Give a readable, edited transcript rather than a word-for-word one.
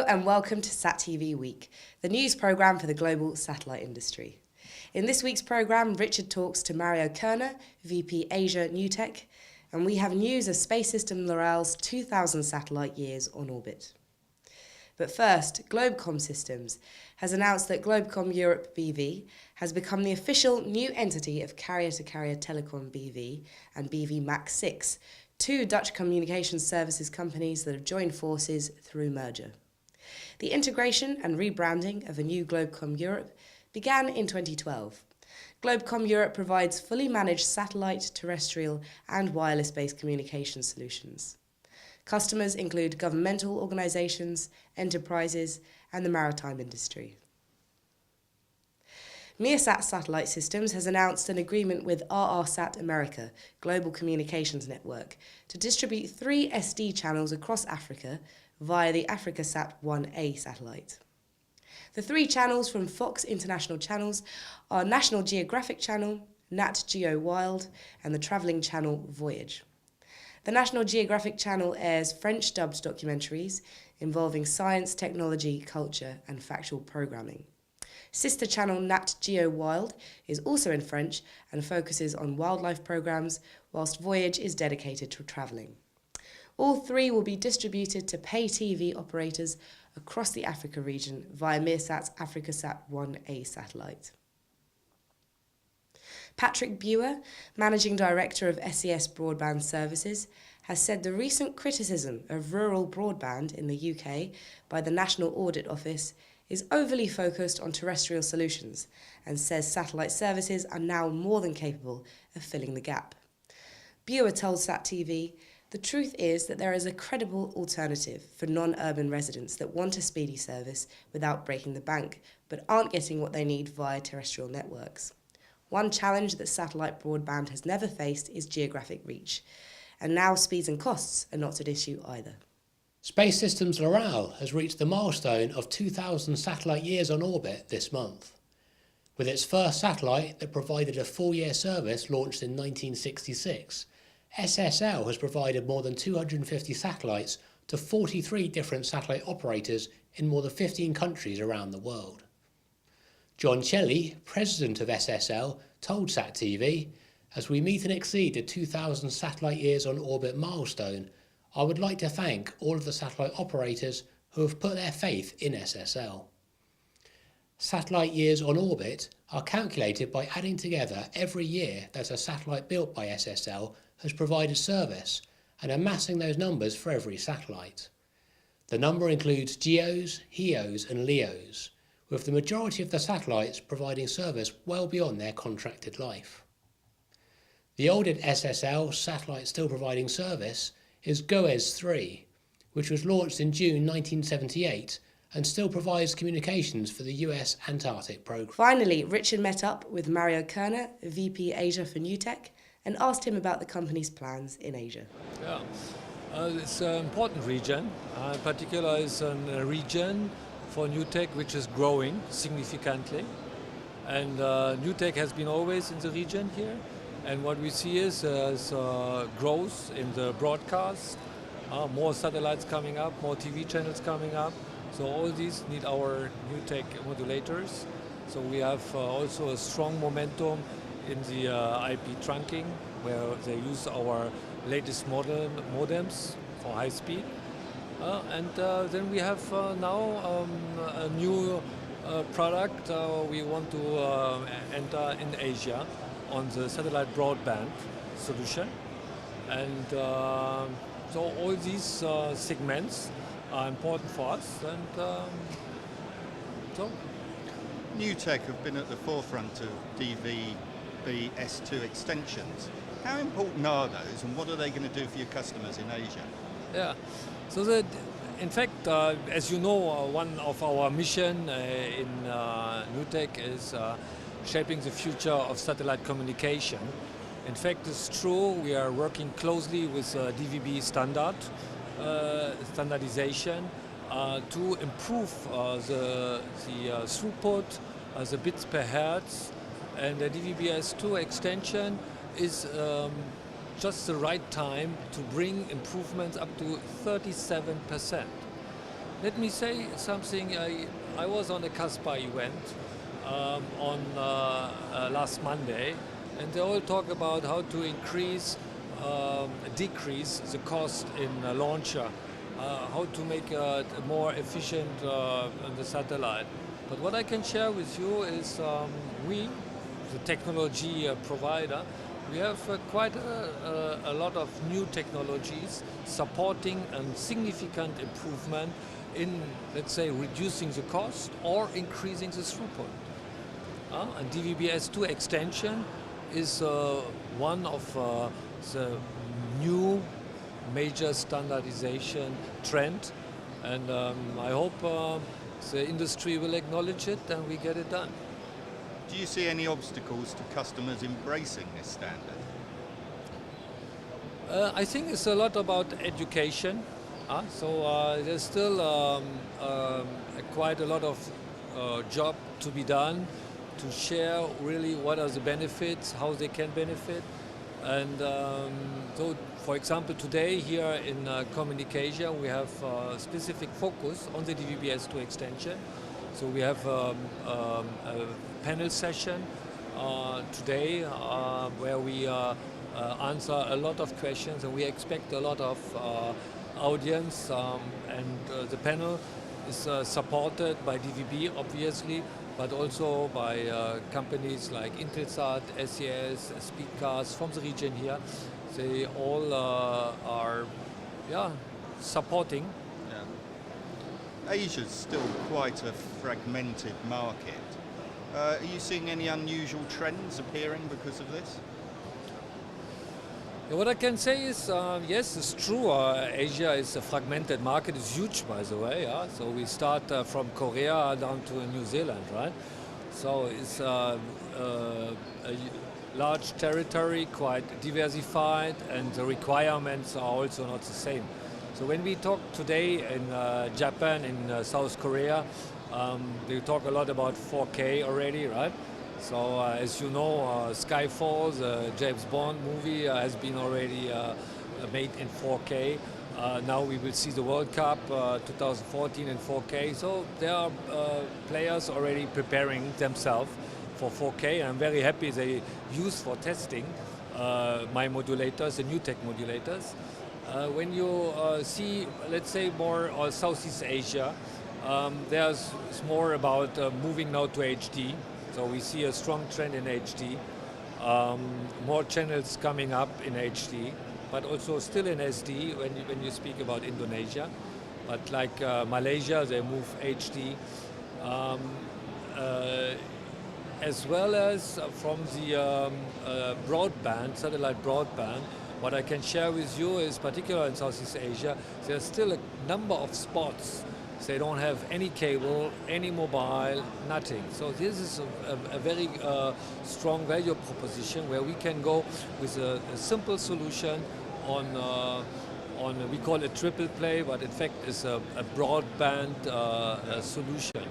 and welcome to SatTV Week, the news programme for the global satellite industry. In this week's programme, Richard talks to Mario Kerner, VP Asia New Tech, and we have news of Space System L'Oreal's 2,000 satellite years on orbit. But first, Globecom Systems has announced that Globecom Europe BV has become the official new entity of carrier-to-carrier Telecom BV and BV Max 6, two Dutch communications services companies that have joined forces through merger. The integration and rebranding of a new Globecom Europe began in 2012. Globecom Europe provides fully managed satellite, terrestrial and wireless-based communication solutions. Customers include governmental organisations, enterprises and the maritime industry. Meosat Satellite Systems has announced an agreement with RRSat America, Global Communications Network, to distribute 3 SD channels across Africa via the AfricaSat 1A satellite. The 3 channels from Fox International Channels are National Geographic Channel, Nat Geo Wild and the travelling channel Voyage. The National Geographic Channel airs French-dubbed documentaries involving science, technology, culture and factual programming. Sister channel Nat Geo Wild is also in French and focuses on wildlife programmes, whilst Voyage is dedicated to travelling. All 3 will be distributed to pay TV operators across the Africa region via Meosat's AfricaSat 1A satellite. Patrick Buer, Managing Director of SES Broadband Services, has said the recent criticism of rural broadband in the UK by the National Audit Office is overly focused on terrestrial solutions and says satellite services are now more than capable of filling the gap. Buer told SatTV, "The truth is that there is a credible alternative for non-urban residents that want a speedy service without breaking the bank, but aren't getting what they need via terrestrial networks. One challenge that satellite broadband has never faced is geographic reach, and now speeds and costs are not at issue either." Space Systems L'Oreal has reached the milestone of 2,000 satellite years on orbit this month. With its first satellite that provided a full-year service launched in 1966, SSL has provided more than 250 satellites to 43 different satellite operators in more than 15 countries around the world. John Shelley, president of SSL, told SatTV, "As we meet and exceed the 2,000 satellite years on orbit milestone, I would like to thank all of the satellite operators who have put their faith in SSL. Satellite years on orbit are calculated by adding together every year that a satellite built by SSL has provided service and amassing those numbers for every satellite. The number includes GEOs, HEOs and LEOs, with the majority of the satellites providing service well beyond their contracted life. The oldest SSL satellite still providing service is GOES 3, which was launched in June 1978 and still provides communications for the US Antarctic program. Finally, Richard met up with Mario Kerner, VP Asia for New Tech, and asked him about the company's plans in Asia. Yeah, it's an important region. In particular, it's a region for New Tech which is growing significantly. And New Tech has been always in the region here. And what we see is growth in the broadcast, more satellites coming up, more TV channels coming up. So all these need our New Tech modulators. So we have also a strong momentum in the IP trunking, where they use our latest modems for high speed. And then we have now a new product we want to enter in Asia on the satellite broadband solution. And so all these segments are important for us. And so New Tech have been at the forefront of DVB-S2 extensions. How important are those and what are they going to do for your customers in Asia? Yeah, so in fact, as you know, one of our mission in New Tech is shaping the future of satellite communication. In fact, it's true, we are working closely with DVB standardization to improve the throughput, the bits per hertz, and the DVB-S2 extension is just the right time to bring improvements up to 37%. Let me say something. I was on a Caspar event on last Monday, and they all talk about how to decrease the cost in a launcher, how to make it more efficient on the satellite. But what I can share with you is we, the technology provider, we have quite a lot of new technologies supporting a significant improvement in, let's say, reducing the cost or increasing the throughput. And DVB-S2 extension is one of the new major standardization trend, and I hope the industry will acknowledge it and we get it done. Do you see any obstacles to customers embracing this standard? I think it's a lot about education. So there's still quite a lot of job to be done to share really what are the benefits, how they can benefit. And so, for example, today here in communication, we have a specific focus on the DVB-S2 extension. So we have a panel session today where we answer a lot of questions, and we expect a lot of audience, and the panel is supported by DVB, obviously, but also by companies like Intelsat, SES, Speedcast from the region here. They all are supporting. Yeah. Asia's still quite a fragmented market. Are you seeing any unusual trends appearing because of this? What I can say is, yes, it's true. Asia is a fragmented market. It's huge, by the way. So we start from Korea down to New Zealand, right? So it's a large territory, quite diversified, and the requirements are also not the same. So when we talk today in Japan, in South Korea, they talk a lot about 4K already, right? So as you know, Skyfall, the James Bond movie, has been already made in 4K. Now we will see the World Cup 2014 in 4K. So there are players already preparing themselves for 4K. I'm very happy they use for testing my modulators, the NewTek modulators. When you see, let's say, more Southeast Asia, there's more about moving now to HD. So we see a strong trend in HD, more channels coming up in HD, but also still in SD when you speak about Indonesia. But like Malaysia, they move HD, as well as from the broadband, satellite broadband. What I can share with you is, particularly in Southeast Asia, there's still a number of spots. They don't have any cable, any mobile, nothing. So this is a very strong value proposition where we can go with a simple solution on we call it triple play, but in fact it's a broadband solution.